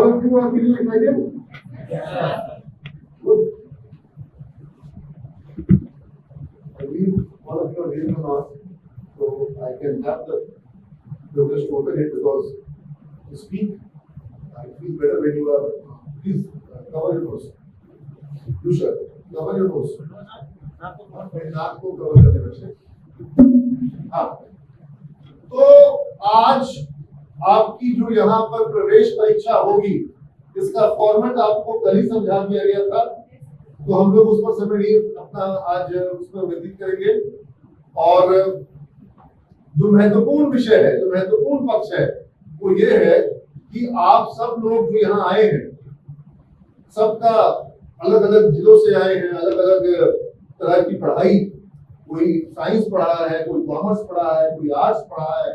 All of you are feeling excited? Good. I believe all of you are ready to ask, so I can have the privilege to open it because to speak, I feel better when you are. Please cover your nose. You sir, cover your nose. नाक को cover करने बच्चे। हाँ, तो आज आपकी जो यहाँ पर प्रवेश परीक्षा होगी, इसका फॉर्मेट आपको कल ही समझा दिया गया था, तो हम लोग उस पर समय नहीं अपना आज उसमें व्यतीत करेंगे। और जो महत्वपूर्ण विषय है, जो महत्वपूर्ण पक्ष है, वो ये है कि आप सब लोग जो यहाँ आए हैं, सबका अलग अलग जिलों से आए हैं, अलग अलग तरह की पढ़ाई, कोई साइंस पढ़ा है, कोई कॉमर्स पढ़ा है, कोई आर्ट्स पढ़ा है,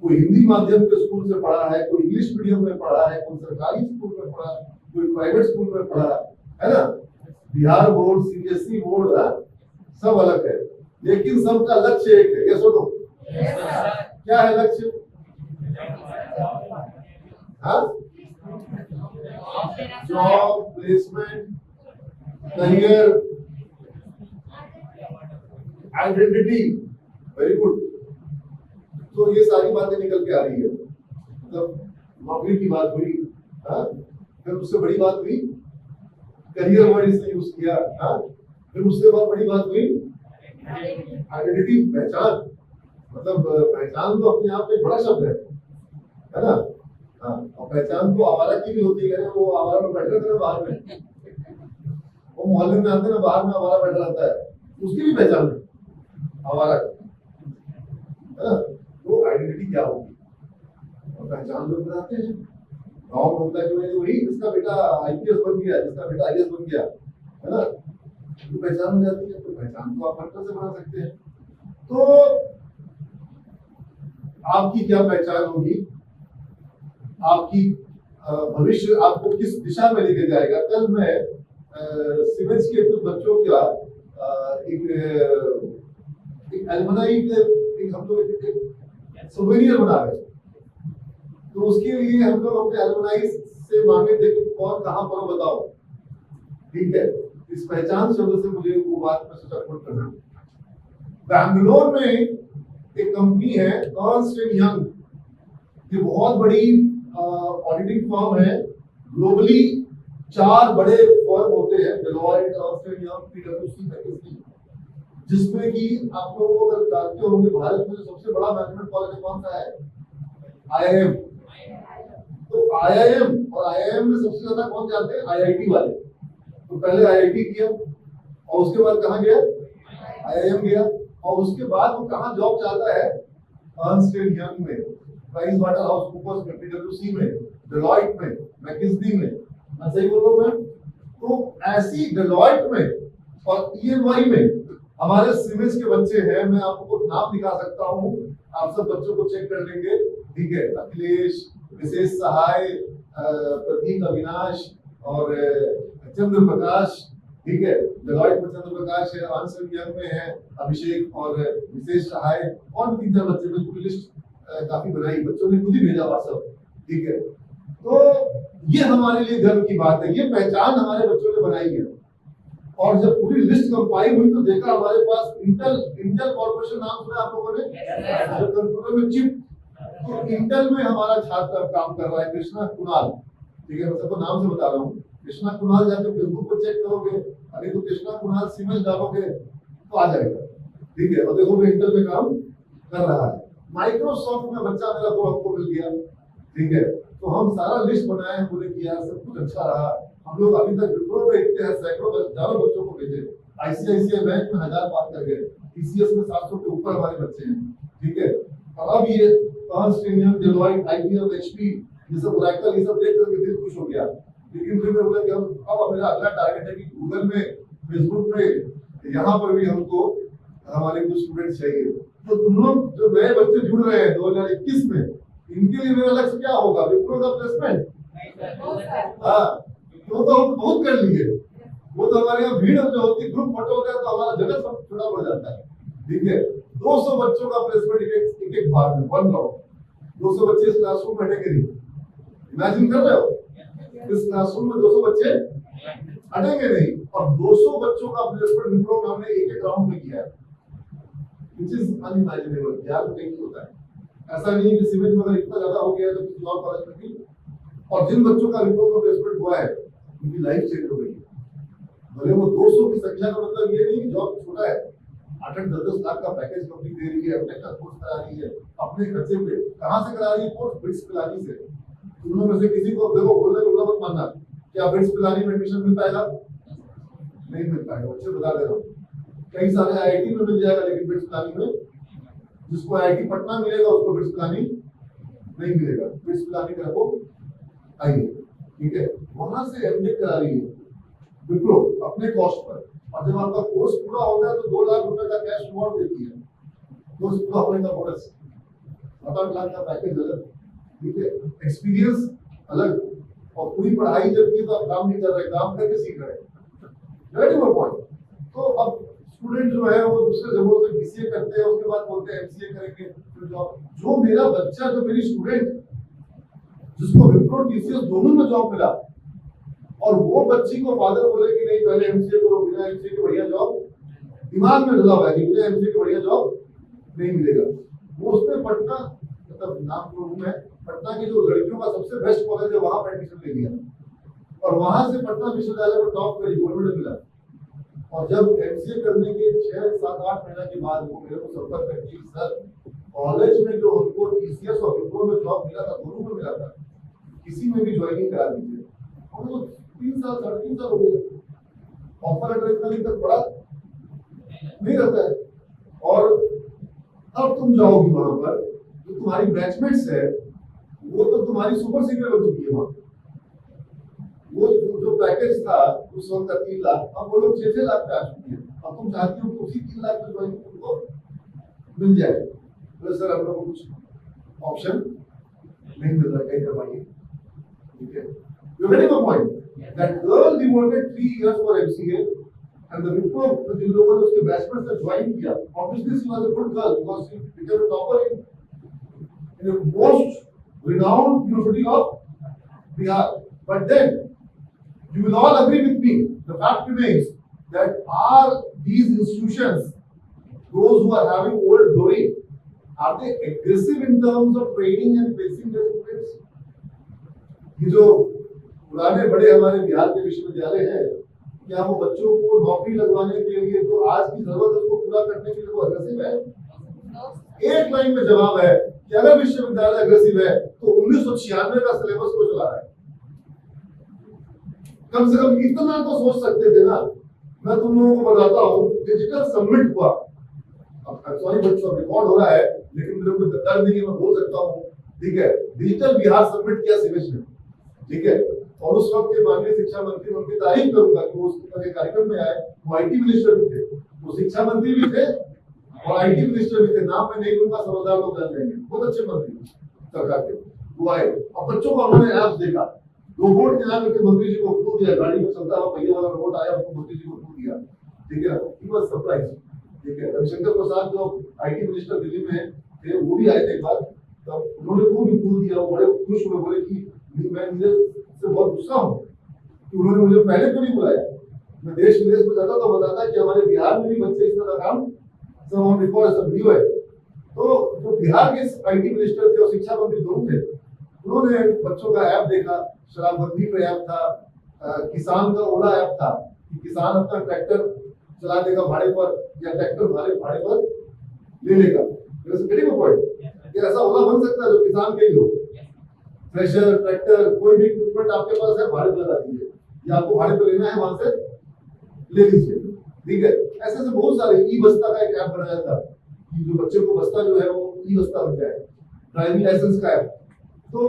कोई हिंदी माध्यम के स्कूल से पढ़ा है, कोई इंग्लिश मीडियम में पढ़ा है, कोई सरकारी स्कूल में पढ़ा है, कोई प्राइवेट स्कूल में पढ़ा है ना। बिहार बोर्ड, सीबीएसई बोर्ड सब अलग है, लेकिन सबका लक्ष्य एक है। ये सुनो, क्या है लक्ष्य? हाँ, job, placement, career, identity. Very good. तो ये सारी बातें निकल के आ रही है। मतलब नौकरी की बात हुई, हाँ, फिर उससे बड़ी बात हुई करियर वर्ड इसने यूज किया, हाँ, फिर उससे बहुत बड़ी बात हुई आइडेंटिटी, पहचान। मतलब पहचान तो अपने आप में बड़ा शब्द है ना। हाँ, और पहचान तो आवारा की भी होती है। वो आवारा में बैठे रहते हैं बाहर में, वो मोहल्ले में आते हैं ना, बाहर में आवारा बैठा रहता है, उसकी भी पहचान है आवारा है ना। तो आइडेंटिटी क्या होगी और पहचान लोग बनाते हैं। गाँव में होता है कि वही जिसका बेटा आईपीएस बन गया, जिसका बेटा आईएएस बन गया, है ना, तो पहचान हो जाती है। तो पहचान को आप हर तरह से बना सकते हैं। तो आपकी क्या पहचान होगी, आपकी भविष्य आपको किस दिशा में लेके जाएगा। कल मैं सीमेंस के कुछ बच्चों का एक एल्युमनाई हम लोग एक सोवेनियर बना रहे हैं। तो उसके लिए हम लोग अपने एल्युमनाई से मांगे थे कि कौन कहाँ पर बताओ, ठीक है। इस पहचान शब्द से मुझे वो बात में सोचा कोट करना। बैंगलोर में एक कंपनी है अर्न्स्ट एंड यंग, ये बहुत बड़ी ऑडिटिंग फर्म है। ग्लोबली 4 बड़े फर्म होते हैं, डेलॉयट, अर्न्स्ट एंड यंग, पीडब्ल्यूसी, मैकिन्से, जिसमें कि आप लोग अगर जानते होंगे भारत में सबसे बड़ा मैनेजमेंट कॉलेज कौन सा है? आईआईएम। तो आईआईएम और आईआईएम में सबसे ज्यादा कौन जानते हैं? आईआईटी वाले। तो पहले आईआईटी किया और उसके बाद कहाँ गया? आईआईएम गया। और उसके बाद वो कहाँ जॉब चाहता है? अर्न्स्ट एंड यंग में, प्राइस वाटर हाउस कूपर्स में, पीडब्ल्यूसी में, डेलॉयट में, मैकिन्से में। मैं सही बोल रहा हूँ मैम? तो ऐसी डेलॉयट में और ईएनवाई में हमारे सीमेंस के बच्चे हैं। मैं आपको नाम दिखा सकता हूँ, आप सब बच्चों को चेक कर लेंगे, ठीक है। अखिलेश, विशेष सहाय, प्रतीक, अविनाश और चंद्र प्रकाश, ठीक है। डेलॉयट में चंद्र प्रकाश है, अर्न्स्ट एंड यंग में है अभिषेक और विशेष सहाय, और 3-4 बच्चे। में पूरी लिस्ट काफी बनाई, बच्चों ने खुद ही भेजा व्हाट्सएप, ठीक है। तो ये हमारे लिए गर्व की बात है, ये पहचान हमारे बच्चों ने बनाई है। और जब पूरी लिस्ट कंपाइल हुई तो देखा हमारे पास इंटेल कॉर्पोरेशन नाम सुना आप लोगों ने, जो कंप्यूटर में चिप, तो इंटेल में हमारा छात्र काम कर रहा है, कृष्णा कुणाल, ठीक है। मैं सबको नाम से बता रहा हूँ, कृष्णा कुणाल जाकर फेसबुक पर चेक करोगे, अरे तो कृष्णा कुणाल सीमेंस डालोगे तो आ जाएगा, ठीक है। और देखोगे इंटेल में काम कर रहा है। माइक्रोसॉफ्ट में बच्चा मेरा 2 हमको मिल गया, ठीक है। तो हम सारा लिस्ट बनाए, बोले कि यार सब कुछ अच्छा रहा। हम लोग अभी तक विप्रो में इतने सैकड़ों हजारों बच्चों को भेजे, आईसीआईसीआई बैंक में 1000 पास कर गए, टीसीएस में 700 के ऊपर हमारे बच्चे हैं, ठीक है। और अब ये Ernst and young, Deloitte, IBM, HP, ये सब ओरेकल, ये सब देख करके दिल खुश हो गया। लेकिन फिर मैं बोला कि हम अब मेरा अगला टारगेट है कि गूगल में, फेसबुक में, यहाँ पर भी हमको हमारे कुछ स्टूडेंट चाहिए। तो तुम लोग जो नए बच्चे जुड़ रहे हैं 2021 में, इनके लिए मेरा लक्ष्य क्या होगा? विप्रो का प्लेसमेंट। हाँ, तो हम बहुत कर लिए। वो तो हमारे यहाँ भीड़ जो होती है, ग्रुप फोटो होता है तो हमारा जगह सब छोटा पड़ जाता है, ठीक है। 200 बच्चों का प्लेसमेंट एक बार में, 1 राउंड, 200 बच्चे इस क्लासरूम में बैठेंगे। इमेजिन कर रहे हो? इस क्लासरूम में 200 बच्चे हटेंगे नहीं, और 200 बच्चों का प्लेसमेंट विप्रो हमने एक एक राउंड में किया है, which is unimaginable। यार नहीं होता है ऐसा, नहीं कि सिविल में अगर इतना ज्यादा हो गया तो किसी और कॉलेज में भी, और जिन बच्चों का विप्रो का प्लेसमेंट हुआ है उनकी लाइफ चेंज हो गई है। भले वो 200 की संख्या का मतलब ये नहीं कि जॉब छोटा है, 8-10 लाख का पैकेज कंपनी दे रही है, अपने का कोर्स करा रही है अपने खर्चे पे। कहाँ से करा रही है कोर्स? बिट्स पिलानी से। तुम लोग में से किसी को देखो बोलने को मत मानना, क्या बिट्स पिलानी में एडमिशन मिल पाएगा? नहीं मिल पाएगा, बच्चे बता दे रहा हूँ। कई सारे आईआईटी में मिल जाएगा, लेकिन बिट्स पिलानी में जिसको आईआईटी पटना मिलेगा उसको बिट्स पिलानी नहीं मिलेगा। बिट्स पिलानी का रखो आइए, ठीक है। वहां से एमटेक करा रही है विप्रो अपने कॉस्ट पर, और जब आपका कोर्स पूरा होता है तो 2 लाख रुपए का कैश रिवॉर्ड देती है। कोर्स पूरा होने का बोनस 7-8 लाख का पैकेज अलग, ठीक है, एक्सपीरियंस अलग, और पूरी पढ़ाई जब की तो आप काम नहीं कर रहे, काम करके सीख रहे हैं। Very good point. तो अब स्टूडेंट जो है वो दूसरे जगहों से बीसीए करते हैं, उसके बाद बोलते हैं एमसीए करेंगे फिर जॉब। जो मेरा बच्चा, जो मेरी स्टूडेंट जिसको विप्रो टीसीएस दोनों में जॉब मिला, और वो बच्ची को फादर बोले कि नहीं पहले एमसीए करो, बिना एमसीए के बढ़िया जॉब, दिमाग में डला हुआ है कि बिना एमसीए के बढ़िया जॉब नहीं मिलेगा। वो उसने पटना, मतलब नाम तो है, पटना की जो लड़कियों का सबसे बेस्ट कॉलेज है वहां पर एडमिशन ले लिया, और वहां से पटना विश्वविद्यालय को टॉप करी, गोल्ड मेडल मिला। और जब एमसीए करने के 6-7-8 महीने के बाद वो मेरे को संपर्क करती है, सर कॉलेज में जो हमको टीसीएस और विप्रो में जॉब मिला था, दोनों में मिला था, किसी में भी ज्वाइनिंग करा दीजिए। और तो 3 साल 3.5 साल हो गए, ऑफर लेटर इतना दिन तक पड़ा नहीं रहता है। और अब तुम जाओगी वहां पर, जो तुम्हारी बैचमेट्स है वो तो तुम्हारी सुपर सीनियर बन चुकी है वहां। वो जो पैकेज था उस वक्त का 3 लाख, अब वो लोग 6-6 लाख पे आ चुकी है। अब तुम चाहती हो कि उसी 3 लाख में ज्वाइनिंग तुमको मिल जाए, तो सर हम लोग को कुछ ऑप्शन नहीं मिल रहा, कहीं करवाइए, ठीक है। You get my point? That girl devoted 3 years for MCA, and the Wipro जिन लोगों ने उसके बैचमेट से ज्वाइन किया, obviously she was a good girl because she became a topper in the most renowned university of Bihar. But then you will all agree with me, the fact remains that are these institutions, those who are having old glory, are they aggressive in terms of training and placing their students? ये जो पुराने बड़े हमारे बिहार के विश्वविद्यालय हैं, क्या वो बच्चों को नौकरी लगवाने के लिए जो आज की जरूरत है उसको पूरा करने के लिए वो अग्रेसिव है? एक लाइन में जवाब है कि अगर विश्वविद्यालय अग्रेसिव है तो 1996 का सिलेबस को चला रहा है। कम से कम इतना तो सोच सकते थे ना। मैं तुम लोगों को बताता हूँ, डिजिटल सबमिट हुआ, अब सॉरी बच्चों रिकॉर्ड हो रहा है लेकिन मेरे को दर्द नहीं है, मैं बोल सकता हूँ, ठीक है। डिजिटल बिहार सबमिट किया सिविल में, ठीक है। और उस वक्त के माननीय शिक्षा मंत्री, उनकी तारीफ करूंगा कि वो उस कार्यक्रम में आए, वो आईटी मिनिस्टर भी थे, वो शिक्षा मंत्री भी थे और आईटी मिनिस्टर भी थे। नाम में नहीं लूंगा, समझदार लोग जान लेंगे, बहुत अच्छे मंत्री सरकार के। वो आए और बच्चों को उन्होंने ऐप्स देखा, रोबोट के नाम के मंत्री जी को क्लू दिया, गाड़ी में चलता हुआ पहिया वाला रोबोट आया, उसको मंत्री जी को क्लू दिया, ठीक है। ही वाज सरप्राइज, ठीक है। रविशंकर प्रसाद जो आईटी मिनिस्टर दिल्ली में थे, वो भी आए थे एक बार, तो उन्होंने वो भी क्लू दिया, वो बड़े खुश हुए, बोले कि मैं से बहुत गुस्सा हूँ कि उन्होंने मुझे पहले क्यों नहीं बुलाया। मैं देश विदेश में जाता तो बताता कि हमारे बिहार में भी बच्चे इस तरह का काम सब ऑन रिकॉर्ड सब वीडियो है। तो जो बिहार के आईटी मिनिस्टर थे और शिक्षा मंत्री दोनों थे, उन्होंने बच्चों का ऐप देखा, शराबबंदी पे ऐप था, किसान का ओला ऐप था कि किसान अपना ट्रैक्टर चला देगा भाड़े पर या ट्रैक्टर भाड़े पर ले लेगा। ऐसा ओला बन सकता है जो किसान के लिए हो, थ्रेशर, ट्रैक्टर, कोई भी इक्विपमेंट आपके पास है भाड़े पर लगा दीजिए, या आपको भाड़े पर लेना है वहां से ले लीजिए, ठीक है। ऐसे से बहुत सारे ई बस्ता का एक ऐप बनाया था कि जो बच्चे को बस्ता जो है वो ई बस्ता बन जाए, ड्राइविंग लाइसेंस का ऐप। तो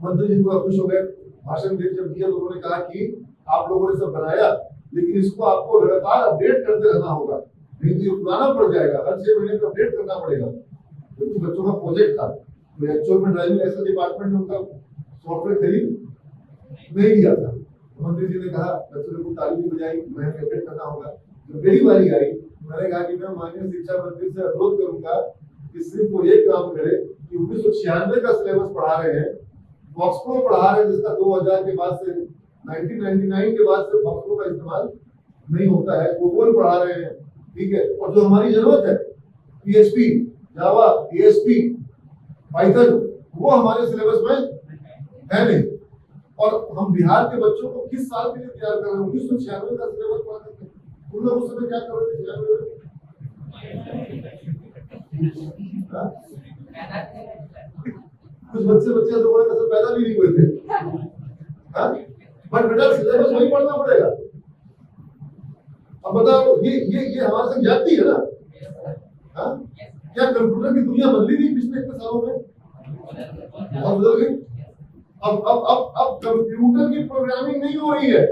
मंत्री जी पूरा खुश हो गए, भाषण दे जब दिया तो उन्होंने कहा कि आप लोगों ने सब बनाया, लेकिन इसको आपको लगातार अपडेट करते रहना होगा, नहीं तो ये पुराना पड़ जाएगा, हर 6 महीने में अपडेट करना पड़ेगा। क्योंकि बच्चों का प्रोजेक्ट था, तो एक्चुअल में ड्राइविंग लाइसेंस डिपार्टमेंट ने उनका सॉफ्टवेयर खरीद नहीं लिया था। मंत्री जी ने कहा, बच्चों को ताली भी बजाई, मैं अपडेट करना होगा। जब मेरी बारी आई, मैंने कहा कि मैं माननीय शिक्षा मंत्री से अनुरोध करूंगा कि सिर्फ वो एक काम करे कि 1996 का सिलेबस पढ़ा रहे हैं, फॉक्सप्रो पढ़ा रहे हैं जिसका 2000 के बाद से 1999 के बाद से फॉक्सप्रो का इस्तेमाल नहीं होता है, कोबोल पढ़ा रहे हैं, ठीक है। और जो हमारी जरूरत है PHP, जावा, ASP, पाइथन, वो हमारे सिलेबस में है नहीं। और हम बिहार के बच्चों को किस साल के लिए तैयार कर रहे हैं? 1996 का सिलेबस पढ़ा करते हैं। तुम लोग उस समय क्या कर रहे थे 96 में? कुछ बच्चे तो बड़े कसम पैदा भी नहीं हुए थे, बट बेटा सिलेबस वही पढ़ना पड़ेगा। अब बताओ, ये हमारे संग जाती है ना? क्या कंप्यूटर की दुनिया बदली नहीं पिछले इतने सालों में? बहुत बदल गई। अब कंप्यूटर की प्रोग्रामिंग नहीं हो रही है।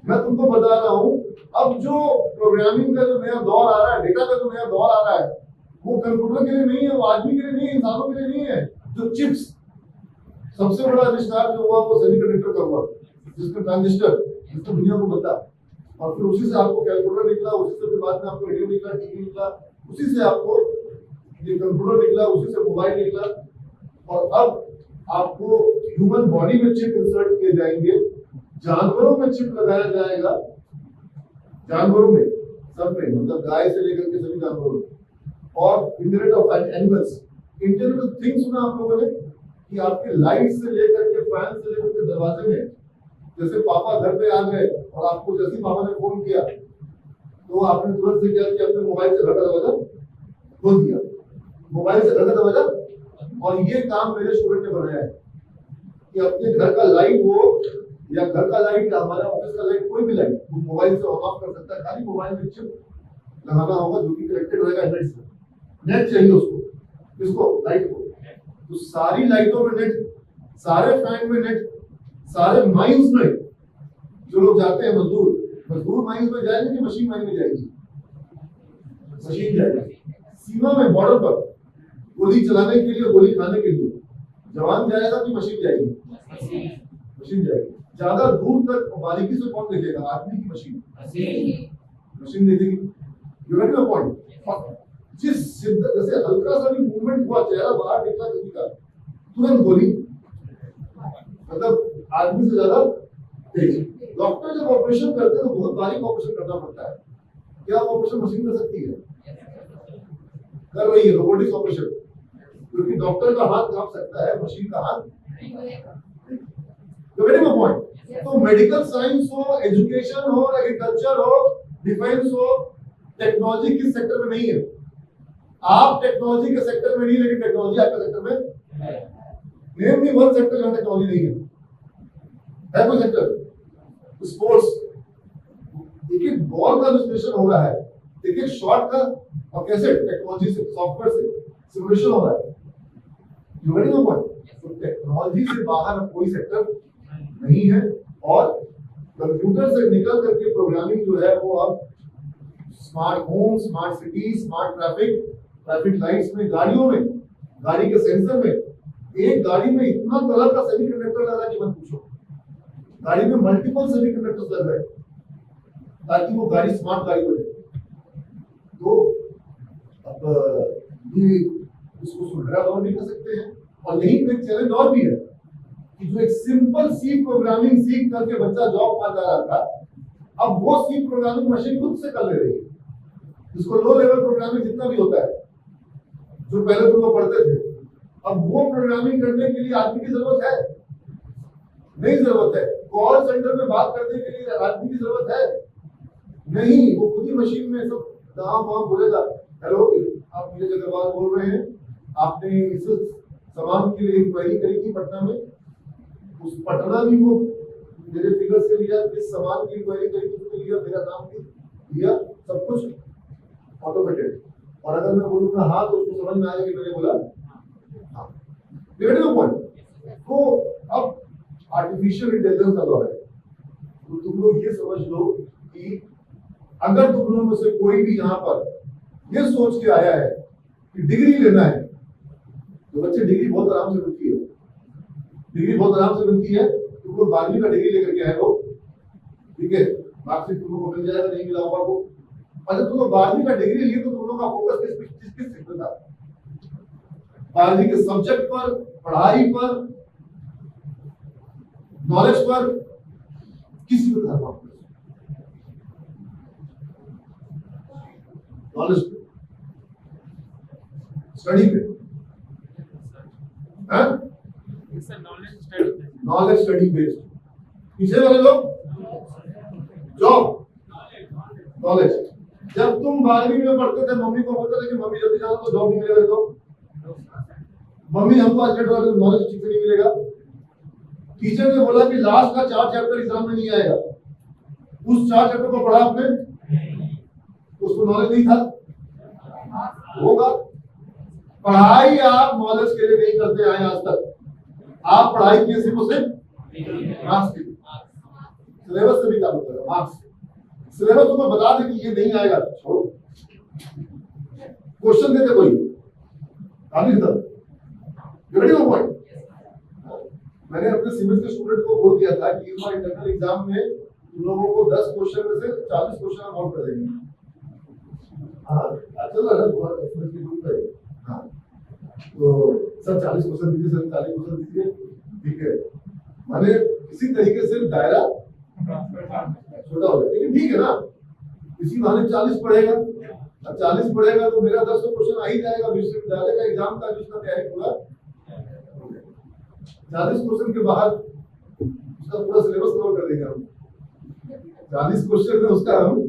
मैं तुमको बता रहा हूं, अब जो प्रोग्रामिंग का जो नया दौर आ रहा है, डेटा का जो नया दौर आ रहा है, वो कंप्यूटर के लिए नहीं है, वो आदमी के लिए नहीं है, इंसानों के लिए नहीं है। जो चिप्स, सबसे बड़ा आविष्कार जो हुआ वो सेमीकंडक्टर का हुआ, जिसमें ट्रांजिस्टर, जिसने दुनिया को बदला। और फिर उसी से आपको कैलकुलेटर निकला, उसी से फिर बाद में आपको रेडियो निकला, टीवी निकला, उसी से आपको ये कंप्यूटर निकला, उसी से मोबाइल निकला। और अब आपको ह्यूमन बॉडी में चिप इंसर्ट किए जाएंगे, जानवरों में चिप लगाया जाएगा, जानवरों में सब में, मतलब गाय से लेकर के सभी जानवरों में। और internet of animals, internet of things सुना आप लोगों ने कि आपके लाइट से लेकर के फैन से लेकर के दरवाजे में, जैसे पापा घर पे आ गए और आपको जैसे पापा ने फोन किया तो आपने तुरंत से क्या किया, अपने मोबाइल से घर का दरवाजा खोल दिया, मोबाइल से घर का दरवाजा। और ये काम मेरे स्टूडेंट ने बनाया है कि अपने घर का लाइट हो या घर का लाइट या हमारा ऑफिस का लाइट, कोई भी लाइट वो मोबाइल से ऑन ऑफ कर सकता है। खाली मोबाइल में चिप लगाना होगा जो कि कनेक्टेड रहेगा नेट से। नेट चाहिए उसको, किसको? लाइट को। तो सारी लाइटों में नेट, सारे फैन में नेट, सारे माइंस में जो लोग जाते हैं, मजदूर माइंस में जाएंगे कि मशीन माइन में जाएगी? मशीन जाएगी। सीमा में, बॉर्डर पर गोली चलाने के लिए, गोली खाने के लिए जवान जाएगा कि मशीन जाएगी? मशीन जाएगी। ज्यादा दूर तक बारीकी से कौन देखेगा? आदमी की मशीन? मशीन देखेगी। You get my point? जिस शिद्दत, जैसे हल्का सा भी मूवमेंट हुआ, चेहरा बाहर निकला किसी का, तुरंत गोली, मतलब आदमी से ज्यादा तेज। डॉक्टर जब ऑपरेशन करते हैं तो बहुत बारीक ऑपरेशन करना पड़ता है। क्या ऑपरेशन मशीन कर सकती है? कर रही है रोबोटिक्स ऑपरेशन, क्योंकि डॉक्टर का हाथ कांप सकता है, मशीन का हाथ। You get my point? तो मेडिकल साइंस हो, एजुकेशन हो, एग्रीकल्चर हो, डिफेंस हो, टेक्नोलॉजी किस सेक्टर में नहीं है? आप टेक्नोलॉजी के सेक्टर में नहीं, लेकिन टेक्नोलॉजी आपके सेक्टर में है। नेम मी वन सेक्टर जहां टेक्नोलॉजी नहीं है कोई सेक्टर? स्पोर्ट्स, एक बॉल का विश्लेषण हो रहा है, एक शॉट का, और कैसे? टेक्नोलॉजी से, सॉफ्टवेयर से सिमुलेशन हो रहा है। You get my point? तो टेक्नोलॉजी से बाहर कोई सेक्टर नहीं है। और कंप्यूटर से निकल करके प्रोग्रामिंग जो है वो अब smart home, smart city, smart traffic lights में, गाड़ियों में, गाड़ी के सेंसर में, एक गाड़ी में इतना तरह का सेमीकंडक्टर लगा है कि मत पूछो। गाड़ी में मल्टीपल सेमीकंडक्टर्स लग रहे हैं ताकि वो गाड़ी स्मार्ट गाड़ी बने। तो अब ये इसको सुलझा और नहीं कर सकते हैं। और यही एक चैलेंज और भी है कि जो एक सिंपल सी प्रोग्रामिंग सीख करके बच्चा जॉब पा जा रहा था, अब वो सी प्रोग्रामिंग मशीन खुद से कर ले रही है। जिसको लो लेवल प्रोग्रामिंग जितना भी होता है, जो पहले तुम लोग पढ़ते थे, अब वो प्रोग्रामिंग करने के लिए आदमी की जरूरत है? नहीं जरूरत है। कॉल सेंटर में बात करने के लिए आदमी की जरूरत है? नहीं, वो खुद ही मशीन में सब नाम वाम बोलेगा। हेलो, आप नीरज अग्रवाल बोल रहे हैं, आपने इस सामान के लिए इंक्वायरी करी थी पटना में, उस पटना भी वो मेरे फिगर से लिया, किस सामान की इंक्वायरी करी थी उसको लिया, मेरा नाम भी लिया, सब कुछ ऑटोमेटेड। और अगर मैं बोलूंगा हाँ तो उसको समझ में आएगा कि मैंने बोला हाँ। तो अब आर्टिफिशियल इंटेलिजेंस का दौर है। तो तुम लोग ये समझ लो कि अगर तुम लोगों में से कोई भी यहाँ पर ये सोच के आया है कि डिग्री लेना है, तो बच्चे डिग्री बहुत आराम से मिलती है, डिग्री बहुत आराम से मिलती है। तुम लोग 12वीं का डिग्री लेकर के आए हो, ठीक है, मार्कशीट तुम लोग को मिल जाएगा, नहीं मिला होगा वो। अच्छा, तुम लोग 12वीं का डिग्री लिए तो तुम लोग का फोकस किस चीज पर था? 12वीं के सब्जेक्ट पर, पढ़ाई पर, नॉलेज पर किसी को धर्म, नॉलेज पे, स्टडी पे, नॉलेज स्टडी बेस्ड। पीछे वाले लोग जॉब, नॉलेज। जब तुम 12वीं में पढ़ते थे मम्मी को बोलते थे कि मम्मी जल्दी जाओ तो जॉब नहीं मिलेगा, तो मम्मी हमको आज डेट वाले नॉलेज ठीक से नहीं मिलेगा। टीचर ने बोला कि लास्ट का 4 चैप्टर एग्जाम में नहीं आएगा, उस 4 चैप्टर को पढ़ा आपने, उसको नॉलेज नहीं था, होगा। पढ़ाई आप नॉलेज के लिए नहीं करते आए आज तक, आप पढ़ाई किए सिर्फ उसे मार्क्स के लिए, सिलेबस से भी काम करो, मार्क्स सिलेबस तुम्हें बता दे कि ये नहीं आएगा, छोड़ो, क्वेश्चन देते कोई आगे तक पॉइंट। मैंने अपने सिविल के स्टूडेंट को बोल दिया था कि इस बार इंटरनल एग्जाम में तुम लोगों को 10 क्वेश्चन में से 40 क्वेश्चन हम आउट कर देंगे। हाँ चल रहा है बहुत एक्सप्रेस की ग्रुप है। हाँ तो सर 40 क्वेश्चन दीजिए, सर 40 क्वेश्चन दीजिए, ठीक है। मैंने किसी तरीके से दायरा छोटा हो गया, लेकिन ठीक है ना, इसी बहाने 40 पढ़ेगा, अब 40 पढ़ेगा तो मेरा 10 क्वेश्चन आ ही जाएगा। विश्वविद्यालय का एग्जाम का जिसका तैयारी पूरा 40 क्वेश्चन के बाहर उसका पूरा सिलेबस कवर कर देंगे हम। 40 क्वेश्चन में उसका हम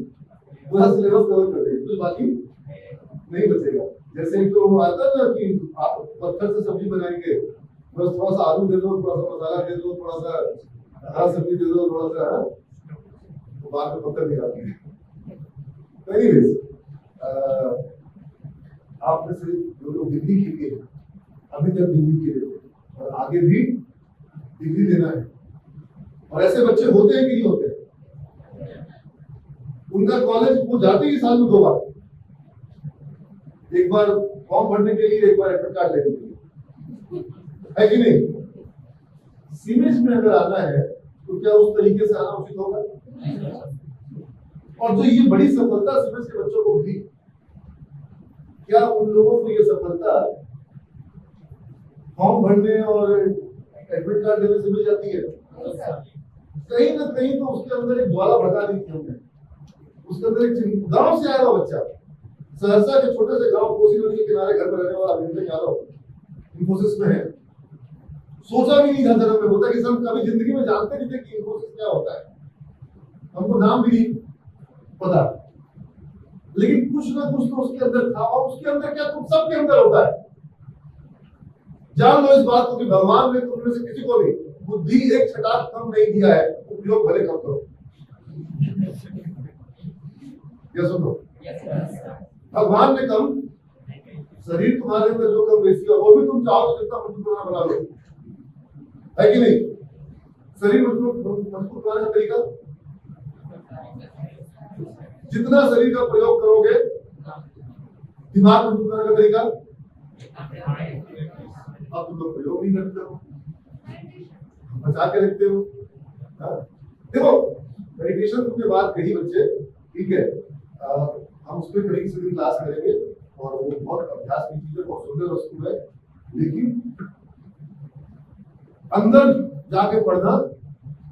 पूरा सिलेबस कवर कर देंगे, कुछ बाकी नहीं बचेगा। जैसे एक तो आता है ना कि आप पत्थर से सब्जी बनाएंगे, बस थोड़ा सा आलू दे दो, थोड़ा सा मसाला दे दो, थोड़ा सा हरा सब्जी दे दो, थोड़ा सा, तो बाद में पत्थर निकालते हैं। एनीवेज, आप में से जो लोग डिग्री के लिए अभी तक डिग्री के लिए और आगे भी डिग्री लेना है, और ऐसे बच्चे होते हैं कि नहीं होते, उनका कॉलेज वो जाते ही साल में 2 बार, एक बार फॉर्म भरने के लिए, एक बार एडमिट कार्ड लेने के लिए, है कि नहीं। सीमेज में अगर आना है तो क्या उस तरीके से आना उचित होगा? और जो ये बड़ी सफलता सीमेज के बच्चों को मिली, क्या उन लोगों को ये सफलता फॉर्म भरने और एडमिट कार्ड लेने से मिल जाती है? कहीं ना कहीं तो उसके अंदर एक ज्वाला भड़का दी थी हमने, उसके अंदर एक गांव से आया हुआ बच्चा, सहरसा के छोटे से गांव, कोसी नदी के किनारे घर में रहने वाला अभिनंदन यादव इंफोसिस में है। सोचा भी नहीं था जन्म में होता कि हम कभी जिंदगी में जानते नहीं थे कि इंफोसिस क्या होता है, हमको नाम भी नहीं पता, लेकिन कुछ ना कुछ तो उसके अंदर था। और उसके अंदर क्या, तुम सबके अंदर होता है। जान लो इस बात को कि भगवान ने तुम में से किसी को भी बुद्धि एक छटाक कम नहीं दिया है, उपयोग भले कम करो। क्या सुनो, भगवान ने कम, शरीर तुम्हारे अंदर जो कम बेसी है वो भी तुम चाहो तो जितना मजबूत बना लो, है कि नहीं। शरीर मजबूत बनाने का तरीका, जितना शरीर का प्रयोग करोगे, दिमाग मजबूत बनाने का तरीका, अब तुम लोग प्रयोग नहीं करते हो, बचा के रखते हो। देखो मेडिटेशन तुमने बात कही बच्चे, ठीक है, हम उस पर कड़ी से क्लास करेंगे और वो बहुत अभ्यास की चीज है, बहुत सुंदर वस्तु है, लेकिन अंदर जाके पढ़ना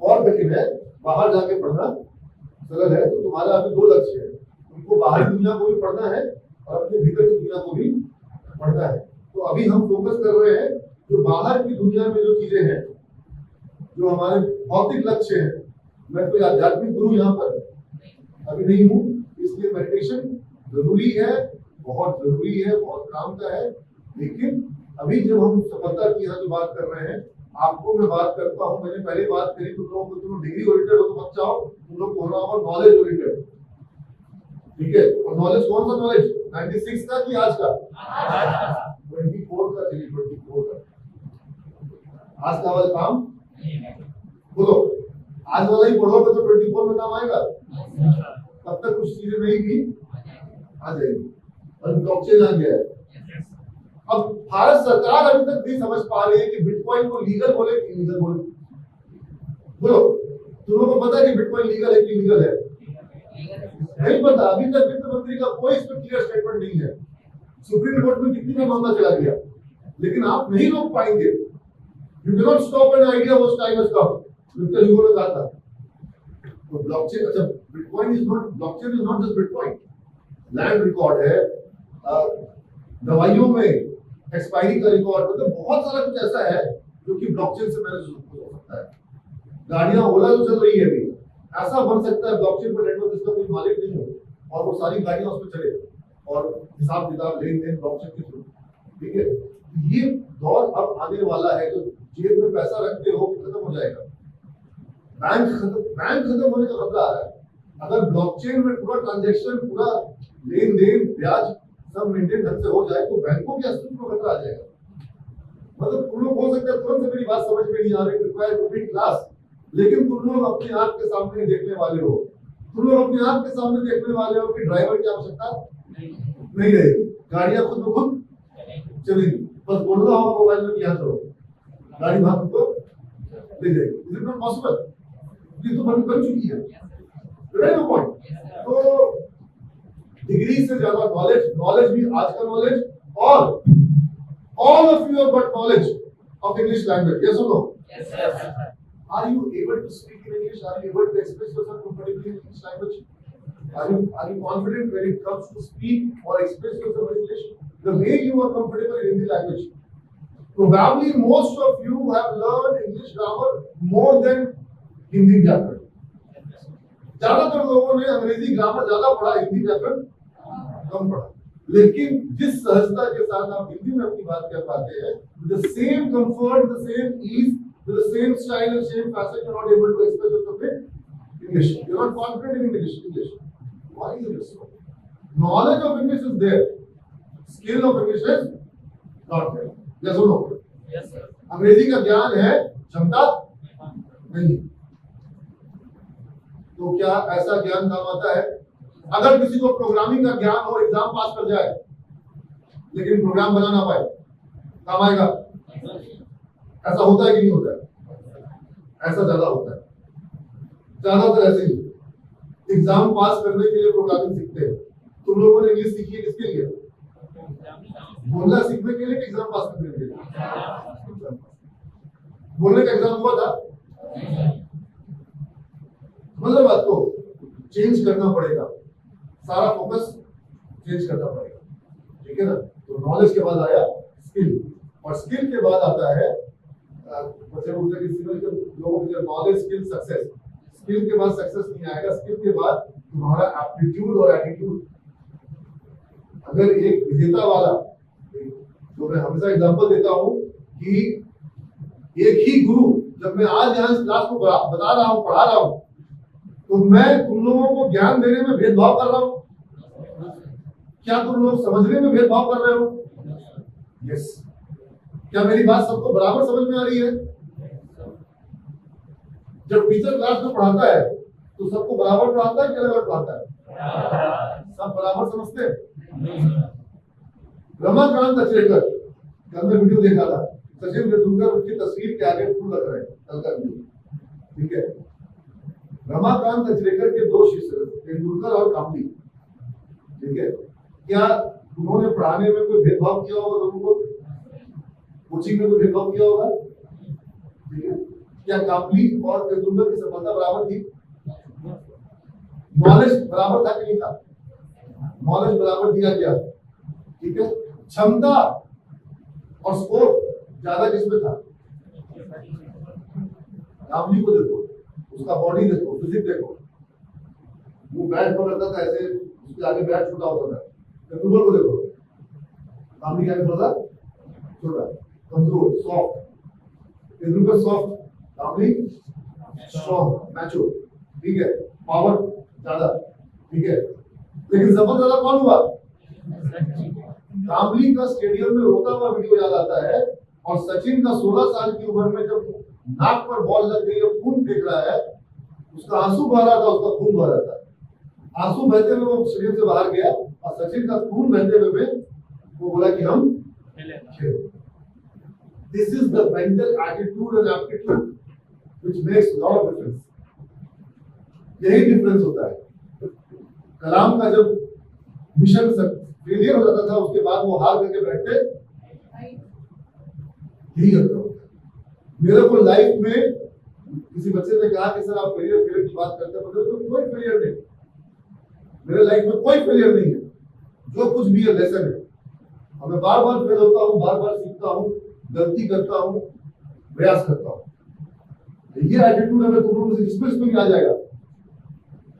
और कठिन है, बाहर जाके पढ़ना सरल है। तो तुम्हारा अभी 2 लक्ष्य है, तुमको बाहरी दुनिया को भी पढ़ना है और अपने भीतर की दुनिया को भी पढ़ना है। तो अभी हम फोकस कर रहे हैं जो बाहर की दुनिया में जो चीजें हैं, जो हमारे भौतिक लक्ष्य हैं। मैं कोई आध्यात्मिक गुरु यहाँ पर अभी नहीं हूँ, इसलिए मेडिटेशन जरूरी है, बहुत जरूरी है, बहुत काम का है। लेकिन अभी जब हम सफलता की यहाँ जो बात कर रहे हैं, आपको मैं बात करता हूँ, मैंने पहले बात करी तुम लोगों को, तुम डिग्री ओरिएंटेड हो तो मत चाहो, तुम लोग होना होगा नॉलेज ओरिएंटेड, ठीक है। और नॉलेज कौन सा नॉलेज, 96 का कि आज का? 24 का, चलिए 24 का। आज का वाला काम बोलो, आज वाला ही पढ़ोगे तो 24 में काम आएगा, तब तक कुछ चीजें नहीं भी आ जाएगी। और ब्लॉकचेन आ गया है। अब भारत सरकार अभी तक नहीं समझ पा रही है कि बिटकॉइन को लीगल बोले कि इलीगल बोले। बोलो, तुम लोगों को पता है कि बिटकॉइन लीगल है कि इलीगल है? नहीं पता। अभी तक वित्त मंत्री का कोई इस पर क्लियर स्टेटमेंट नहीं है। सुप्रीम कोर्ट में कितनी बार मामला चला गया, लेकिन आप नहीं रोक पाएंगे। You can not stop an idea which time has come. Victor Hugo ने कहा था। तो ब्लॉकचेन, अच्छा bitcoin is not, blockchain is not just bitcoin, land record है, दवाइयों में एक्सपायरी का रिकॉर्ड, मतलब बहुत सारा कुछ ऐसा है जो कि ब्लॉकचेन से मैनेज हो सकता है। गाड़ियां ओला जो चल रही है अभी, ऐसा बन सकता है ब्लॉकचेन पर नेटवर्क जिसका कोई मालिक नहीं हो और वो सारी गाड़ियां उस पर चले और हिसाब किताब लेन देन ब्लॉकचेन के थ्रू, ठीक है। ये दौर अब आने वाला है, जो जेब में पैसा रखते हो खत्म हो जाएगा, बैंक खत्म होने का खतरा आ रहा है। अगर ब्लॉकचेन में पूरा ट्रांजैक्शन, पूरा लेन देन, ब्याज सब मेंटेन ढंग से हो जाए तो बैंकों के अस्तित्व को खतरा आ जाएगा। मतलब तुम लोग हो सकता है तुरंत से मेरी बात समझ में नहीं आ रही, रिक्वायर टू बी क्लास, लेकिन तुम लोग अपनी आंख के सामने देखने वाले हो, तुम लोग अपनी आंख के सामने देखने वाले हो कि ड्राइवर की आवश्यकता नहीं रहेगी, गाड़ियां खुद ब खुद चलेगी, बस बोलना होगा मोबाइल में यहाँ चलो, गाड़ी वहां तुमको ले जाएगी। Is it not possible? ये तो बन चुकी है। तो डिग्री से ज्यादा नॉलेज भी आज का नॉलेज, और all of you have got knowledge of English language, yes or no? Yes, sir. Are you able to speak in English? Are you able to express yourself comfortably in English language? Are you confident when it comes to speak or express yourself in English the way you are comfortable in Hindi language? Probably most of you have learned English grammar more than Hindi व्याकरण। ज्यादातर लोगों ने अंग्रेजी grammar ज्यादा पढ़ा, हिंदी व्याकरण कम पढ़ा, लेकिन जिस सहजता के साथ आप हिंदी में अपनी बात कर पाते हैं, the same comfort, the same ease, with the same style and same fashion, you're not able to express yourself in English. You're not confident in English. Why is it so? Knowledge of English is there, skill of English is not there. Yes or no? Yes, sir. अंग्रेजी का ज्ञान है, क्षमता नहीं। तो क्या ऐसा ज्ञान काम आता है? अगर किसी को प्रोग्रामिंग का ज्ञान हो, एग्जाम पास कर जाए, लेकिन प्रोग्राम बना ना पाए, काम आएगा? ऐसा होता है कि नहीं होता है? ऐसा ज्यादा होता है, ज्यादातर ऐसे ही। एग्जाम पास करने के लिए प्रोग्रामिंग सीखते हैं। तुम लोगों ने इंग्लिश सीखी है किसके लिए? बोलना सीखने के लिए कि एग्जाम पास करने के लिए? बोलने का एग्जाम हुआ था? मतलब बात को चेंज करना पड़ेगा, सारा फोकस चेंज करना पड़ेगा, ठीक है ना। तो नॉलेज के बाद आया स्किल, और स्किल के बाद आता है बच्चे बोलते हैं कि लोगों के नॉलेज, स्किल, सक्सेस। स्किल के बाद सक्सेस नहीं आएगा, स्किल के बाद तुम्हारा एप्टीट्यूड और एटीट्यूड। अगर एक विजेता वाला, जो मैं हमेशा एग्जांपल देता हूं कि एक ही गुरु, जब मैं आज यहाँ क्लास को बता रहा हूँ, पढ़ा रहा हूँ, तो मैं तुम लोगों को ज्ञान देने में भेदभाव कर रहा हूं? क्या तुम लोग समझने में भेदभाव कर रहे हो? यस। क्या मेरी बात सबको बराबर समझ में आ रही है? जब टीचर क्लास में पढ़ाता है तो सबको बराबर पढ़ाता है कि अलग-अलग पढ़ाता है? सब बराबर समझते हैं? रमाकांत अचरेकर, कल मैं वीडियो देखा था, सचिन तेंदुलकर उनकी तस्वीर के आगे फूल लग रहे हैं, कल का वीडियो, ठीक है। रमाकांत अचरेकर के दो शिष्य, तेंदुलकर और कामली, ठीक है। क्या उन्होंने पढ़ाने में कोई भेदभाव किया होगा? लोगों को कोचिंग में कोई भेदभाव किया होगा? ठीक है। क्या कामली और तेंदुलकर की सफलता बराबर थी? नॉलेज बराबर था कि नहीं था? नॉलेज बराबर दिया गया, ठीक है। क्षमता और स्कोर ज्यादा किसमें था? कामली को देखो, उसका बॉडी देखो, फिजिक देखो, वो बैट पकड़ता था ऐसे, उसके आगे बैट छोटा होता था। तेंदुलकर को देखो, कामली के आगे थोड़ा छोटा, कमजोर, सॉफ्ट। तेंदुलकर सॉफ्ट, कामली स्ट्रॉन्ग, मैचो, ठीक है, पावर ज्यादा, ठीक है। लेकिन सबसे ज्यादा कौन हुआ? कामली का स्टेडियम में रोता हुआ वीडियो याद आता है, और सचिन का 16 साल की उम्र में जब नाक पर बॉल लग गई है, खून फेंक रहा है, उसका आंसू बह रहा था, उसका खून बह रहा था। आंसू बहते हुए वो स्टेडियम से बाहर गया, और सचिन का खून बहते हुए वो बोला कि हम खेलें। This is the mental attitude and aptitude which makes lot of difference. यही डिफरेंस होता है। कलाम का जब मिशन फेलियर हो जाता था, उसके बाद वो हार करके बैठते, यही करता होता है। मेरे को लाइफ में किसी बच्चे ने कहा कि सर आप फेलियर की बात करते हैं, मतलब तो कोई फेलियर नहीं, मेरे लाइफ में कोई फेलियर नहीं है, जो कुछ भी है लेसन है, और मैं बार बार फेल होता हूँ, बार बार सीखता हूँ, गलती करता हूँ, प्रयास करता हूँ। ये एटीट्यूड अगर तुम लोगों से इसमें भी आ जाएगा,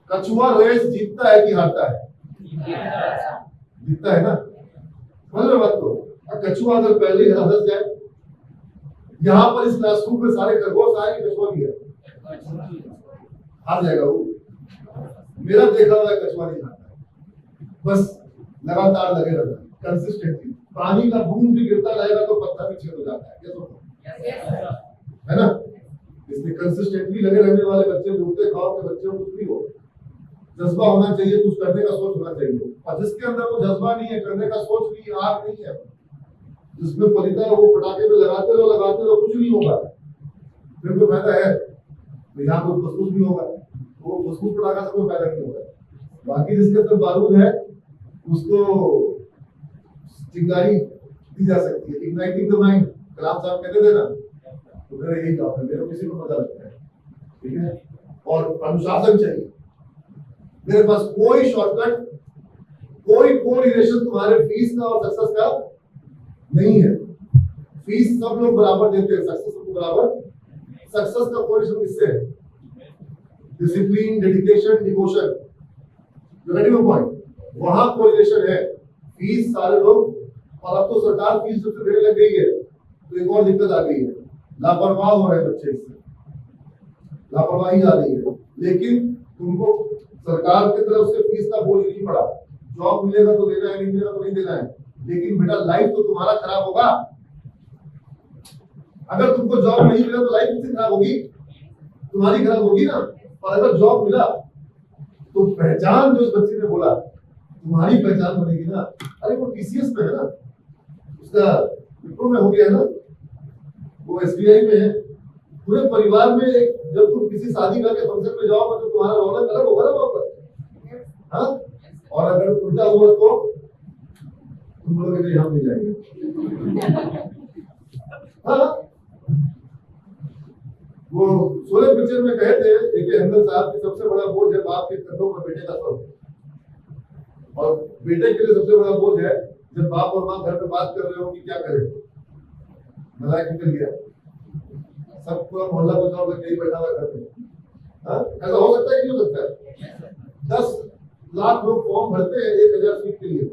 कछुआ रेस जीतता है कि हारता है? जीतता है ना, समझ रहे बात को। कछुआ अगर पहले ही हंस जाए, यहाँ पर इस क्लासरूम में सारे खरगोश आए, कछुआ भी है, हार जाएगा वो। मेरा देखा हुआ कछुआ नहीं हारता है, बस लगातार लगे रहना, कंसिस्टेंटली। पानी का बूंद भी गिरता रहेगा तो पत्थर भी छेद हो जाता है, क्या है ना। इसलिए कंसिस्टेंटली लगे रहने वाले बच्चे, मुर्गे खाओ के बच्चे कुछ भी हो, जज्बा होना चाहिए, कुछ करने का सोच होना चाहिए। और जिसके अंदर वो जज्बा नहीं है, करने का सोच नहीं, आग नहीं है, जिसमें फलिता है वो पटाखे पे लगाते रहो, कुछ नहीं होगा, फिर कोई फायदा है? तो यहाँ कोई फुसफुस भी होगा, तो वो फुसफुस पटाखा से कोई फायदा नहीं होगा। बाकी जिसके अंदर बारूद है उसको चिंगारी दी जा सकती है, इग्नाइटिंग द माइंड, कलाम साहब कहते थे ना। तो मेरा यही काम है, मेरे किसी को पता लगता है, ठीक है। और अनुशासन चाहिए, मेरे पास कोई शॉर्टकट, कोई रिलेशन तुम्हारे फीस का और सक्सेस का नहीं है। फीस सब लोग बराबर देते हैं, सक्सेस को बराबर। सक्सेस का कोई रिलेशन किससे है? डिसिप्लिन, डेडिकेशन, डिवोशन, पॉइंट, वहां कोई रिलेशन है। फीस सारे लोग, और अब तो सरकार फीस सबसे देने लग गई है, तो एक और दिक्कत आ गई है, लापरवाह हो रहे बच्चे, इससे लापरवाही आ रही है। लेकिन तुमको सरकार की तरफ से फीस का बोझ नहीं पड़ा, जॉब मिलेगा तो देना है, नहीं मिलेगा तो नहीं देना है, लेकिन बेटा लाइफ तो तुम्हारा खराब होगा। अगर तुमको जॉब नहीं मिला तो लाइफ किससे खराब होगी? तुम्हारी खराब होगी ना। और अगर जॉब मिला तो पहचान, जो इस बच्चे ने बोला, तुम्हारी पहचान बनेगी ना। अरे वो टीसीएस में है ना, उसका विप्रो में हो गया ना, वो एसबीआई में है। पूरे परिवार में जब तुम किसी शादी करके फंक्शन में जाओगे तो तुम्हारा रौनक अलग होगा ना वहां पर, हाँ। और अगर उल्टा हुआ तो तुम लोग यहाँ मिल जाएंगे, हाँ। वो सोलह पिक्चर में कहे थे देखिए हेमंत साहब की सबसे बड़ा बोझ है बाप के कंधों पर बेटे का सर, और बेटे के लिए सबसे बड़ा बोझ है जब बाप और माँ घर पे बात कर रहे हो कि क्या करें, मजाक निकल गया, सब पूरा मोहल्ला बचाओ यही बैठा हुआ घर पे, हाँ। ऐसा हो सकता है कि नहीं हो सकता है? 10 लाख लोग फॉर्म भरते हैं 1000 सीट के लिए,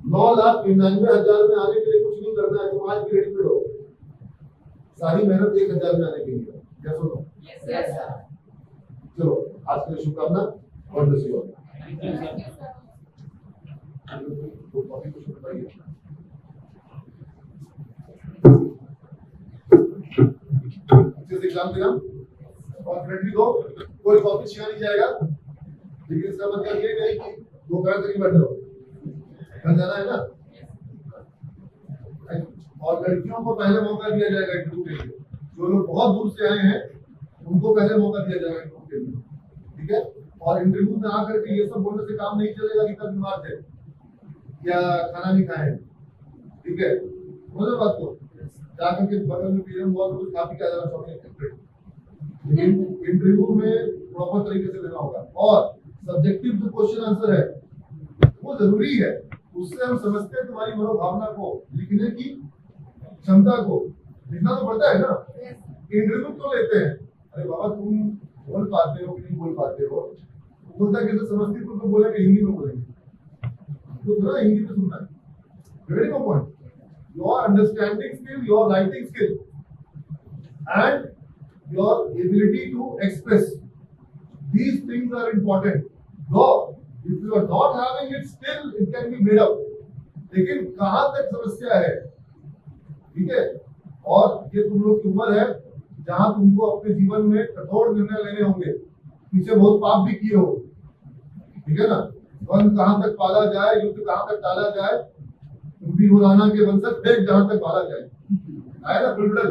9,99,000 में आने के लिए कुछ नहीं करना है, तुम आज भी रेडी हो, सारी मेहनत 1000 में आने के लिए, क्या सुनो? चलो आज के लिए शुभकामना और अच्छे से एग्जाम देना और फ्रेंडली दो, कोई कॉपी छिया नहीं जाएगा, लेकिन इसका मतलब ये नहीं कि दोपहर तक ही बैठे हो, घर जाना है ना। और लड़कियों को पहले मौका दिया जाएगा इंटरव्यू के लिए, जो लोग बहुत दूर से आए हैं उनको पहले मौका दिया जाएगा इंटरव्यू के लिए, ठीक है। और इंटरव्यू में आकर के ये सब बोलने से काम नहीं चलेगा कि कब बीमार थे या खाना नहीं खाए, ठीक है। समझो बात को, जाकर के बगल में पीएम हुआ तो कुछ काफी क्या जाना चाहिए, लेकिन इंटरव्यू में प्रॉपर तरीके से देना होगा। और सब्जेक्टिव जो क्वेश्चन आंसर है वो जरूरी है, उससे हम समझते हैं तुम्हारी मनोभावना को, लिखने की क्षमता को, लिखना तो पड़ता है ना। इंटरव्यू क्यों लेते हैं? अरे बाबा तुम बोल पाते हो कि नहीं बोल पाते हो, बोलता कैसे समस्तीपुर को बोलेंगे हिंदी में बोलेंगे, तो थोड़ा हिंदी में सुनना है, very point. Your understanding skill, your writing skill, and your ability to express, these things are important. Though if you are not having it, still it can be made up. लेकिन कहाँ तक समस्या है, ठीक है। और ये तुम लोग की उम्र है जहाँ तुमको अपने जीवन में कठोर निर्णय लेने होंगे, पीछे बहुत पाप भी किए हो, ठीक है ना। वन कहाँ तक पाला जाए, युद्ध कहाँ तक टाला जाए, रोजाना के वंशज फेंक जहां तक पाला जाए, आया ना बिल्कुल।